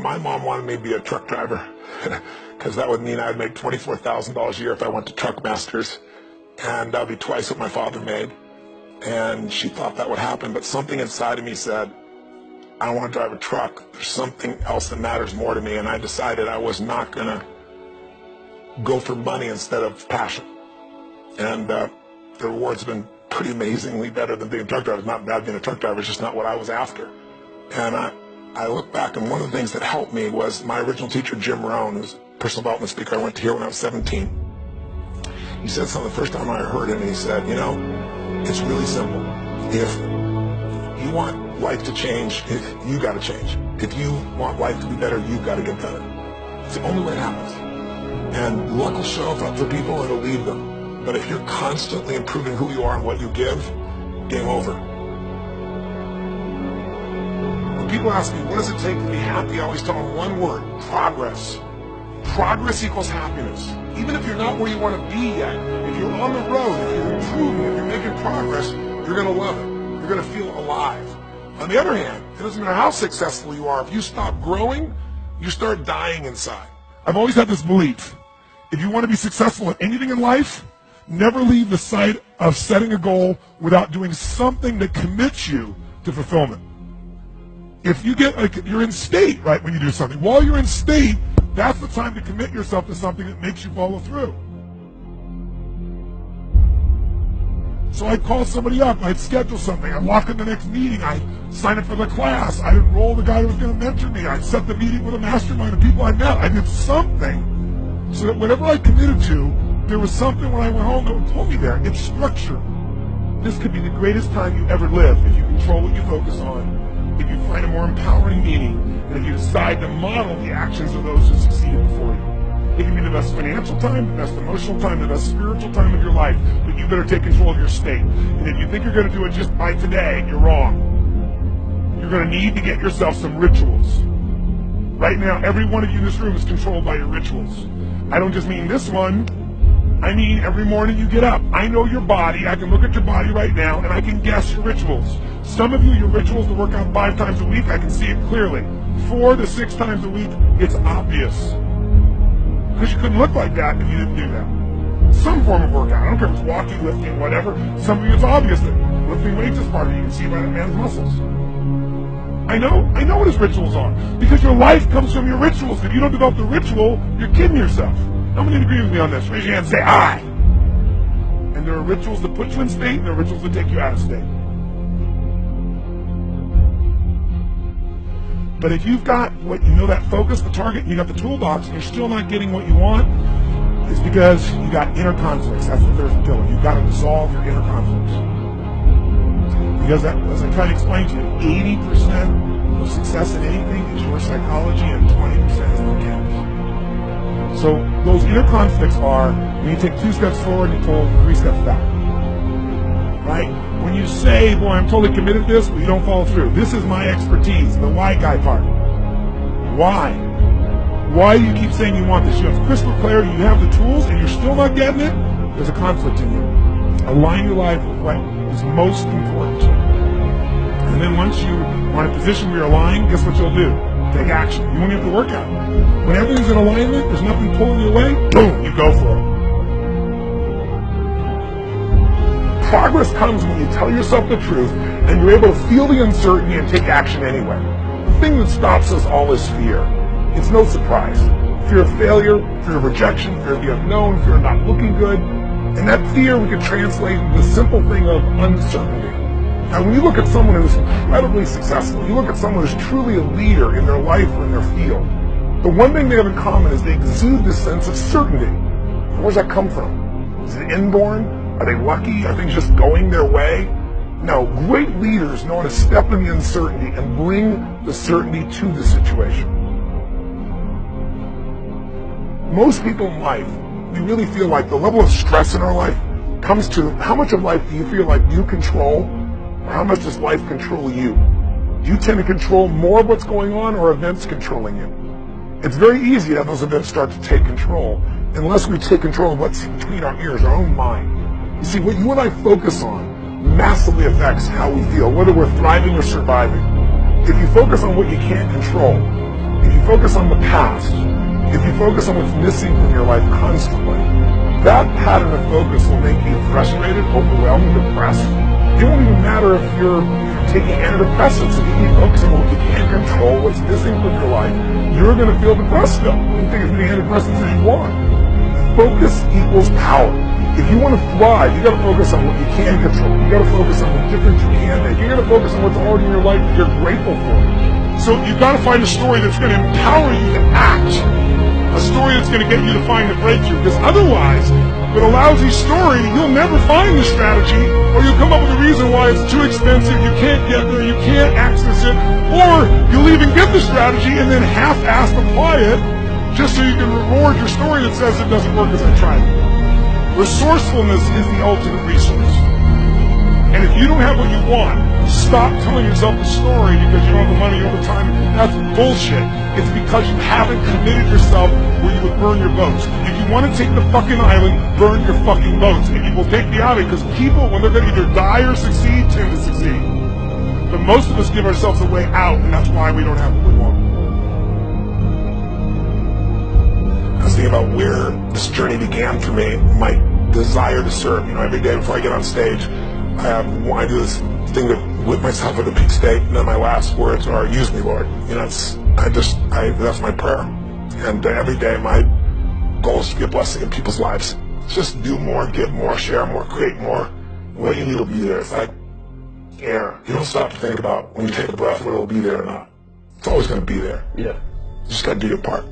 my mom wanted me to be a truck driver because that would mean I'd make $24,000 a year if I went to Truck Masters, and that'd be twice what my father made. And she thought that would happen, but something inside of me said, I don't want to drive a truck. There's something else that matters more to me, and I decided I was not going to go for money instead of passion. And the reward's been pretty amazingly better than being a truck driver. It's not bad being a truck driver, it's just not what I was after. And I look back, and one of the things that helped me was my original teacher, Jim Rohn, who's a personal development speaker. I went to hear when I was 17. He said something the first time I heard him, and he said, you know, it's really simple. If you want life to change, you got to change. If you want life to be better, you got to get better. It's the only way it happens. And luck will show up for people, and it'll lead them. But if you're constantly improving who you are and what you give, game over. When people ask me, what does it take to be happy? I always tell them one word: progress. Progress equals happiness. Even if you're not where you want to be yet, if you're on the road, if you're improving, if you're making progress, you're going to love it. You're going to feel alive. On the other hand, it doesn't matter how successful you are. If you stop growing, you start dying inside. I've always had this belief: if you want to be successful at anything in life, never leave the sight of setting a goal without doing something that commits you to fulfillment. If you get, you're in state, right, when you do something. While you're in state, that's the time to commit yourself to something that makes you follow through. So I'd call somebody up, I'd schedule something, I'd lock in the next meeting, I'd sign up for the class, I'd enroll the guy who was going to mentor me, I'd set the meeting with a mastermind of people I met. I did something so that whatever I committed to, there was something when I went home that would pull me there. It's structure. This could be the greatest time you ever live if you control what you focus on, if you find a more empowering meaning, and if you decide to model the actions of those who succeeded before you. It can be the best financial time, the best emotional time, the best spiritual time of your life, but you better take control of your state. And if you think you're going to do it just by today, you're wrong. You're going to need to get yourself some rituals. Right now, every one of you in this room is controlled by your rituals. I don't just mean this one. I mean every morning you get up. I know your body. I can look at your body right now, and I can guess your rituals. Some of you, your rituals to work out 5 times a week, I can see it clearly. 4 to 6 times a week, it's obvious. Because you couldn't look like that if you didn't do that. Some form of workout. I don't care if it's walking, lifting, whatever. Some of you, it's obvious that lifting weights is part of it. You can see by that man's muscles. I know what his rituals are. Because your life comes from your rituals. If you don't develop the ritual, you're kidding yourself. How many agree with me on this? Raise your hand and say, I. And there are rituals that put you in state, and there are rituals that take you out of state. But if you've got what you know, that focus, the target, and you got the toolbox, and you're still not getting what you want, it's because you got inner conflicts. That's the third pillar. You've got to resolve your inner conflicts. Because as I try to explain to you, 80% of success in anything is your psychology, and 20% is mechanics. So those inner conflicts are when you take 2 steps forward and you pull 3 steps back. Right? When you say, boy, I'm totally committed to this, but you don't follow through. This is my expertise, the why guy part. Why? Why do you keep saying you want this? You have crystal clarity, you have the tools, and you're still not getting it? There's a conflict in you. Align your life with what is most important. And then once you are in a position where you're aligned, guess what you'll do? Take action. You won't have to work out. When everything's in alignment, there's nothing pulling you away, boom, you go for it. Progress comes when you tell yourself the truth and you're able to feel the uncertainty and take action anyway. The thing that stops us all is fear. It's no surprise. Fear of failure, fear of rejection, fear of the unknown, fear of not looking good. And that fear we can translate into the simple thing of uncertainty. Now when you look at someone who's incredibly successful, you look at someone who's truly a leader in their life or in their field, the one thing they have in common is they exude this sense of certainty. Where's that come from? Is it inborn? Are they lucky? Are things just going their way? No, great leaders know how to step in the uncertainty and bring the certainty to the situation. Most people in life, we really feel like the level of stress in our life comes to how much of life do you feel like you control, or how much does life control you? Do you tend to control more of what's going on, or events controlling you? It's very easy to have those events start to take control, unless we take control of what's between our ears, our own mind. You see, what you and I focus on massively affects how we feel, whether we're thriving or surviving. If you focus on what you can't control, if you focus on the past, if you focus on what's missing from your life constantly, that pattern of focus will make you frustrated, overwhelmed, depressed. It won't even matter if you're taking antidepressants. If you keep focusing on what you can't control, what's missing from your life, you're going to feel depressed still. You can take as many antidepressants as you want. Focus equals power. If you want to thrive, you got to focus on what you can control. You got to focus on the difference you can make. You got to focus on what's already in your life that you're grateful for. So you got to find a story that's going to empower you to act. A story that's going to get you to find the breakthrough. Because otherwise, with a lousy story, you'll never find the strategy, or you'll come up with a reason why it's too expensive, you can't get there, you can't access it, or you'll even get the strategy and then half-assed apply it just so you can reward your story that says it doesn't work because I tried it. Resourcefulness is the ultimate resource. And if you don't have what you want, stop telling yourself the story because you don't have the money or the time. That's bullshit. It's because you haven't committed yourself where you would burn your boats. If you want to take the fucking island, burn your fucking boats. And you will take the island because people, when they're going to either die or succeed, tend to succeed. But most of us give ourselves a way out, and that's why we don't have what we want. I was thinking about where this journey began for me, my desire to serve. You know, every day before I get on stage, I do this thing to whip myself into peak state, and then my last words are, use me, Lord. You know, that's my prayer. And every day my goal is to be a blessing in people's lives. Just do more, give more, share more, create more. What you need will be there. It's like air. You don't stop to think about when you take a breath whether it'll be there or not. It's always going to be there. Yeah. You just got to do your part.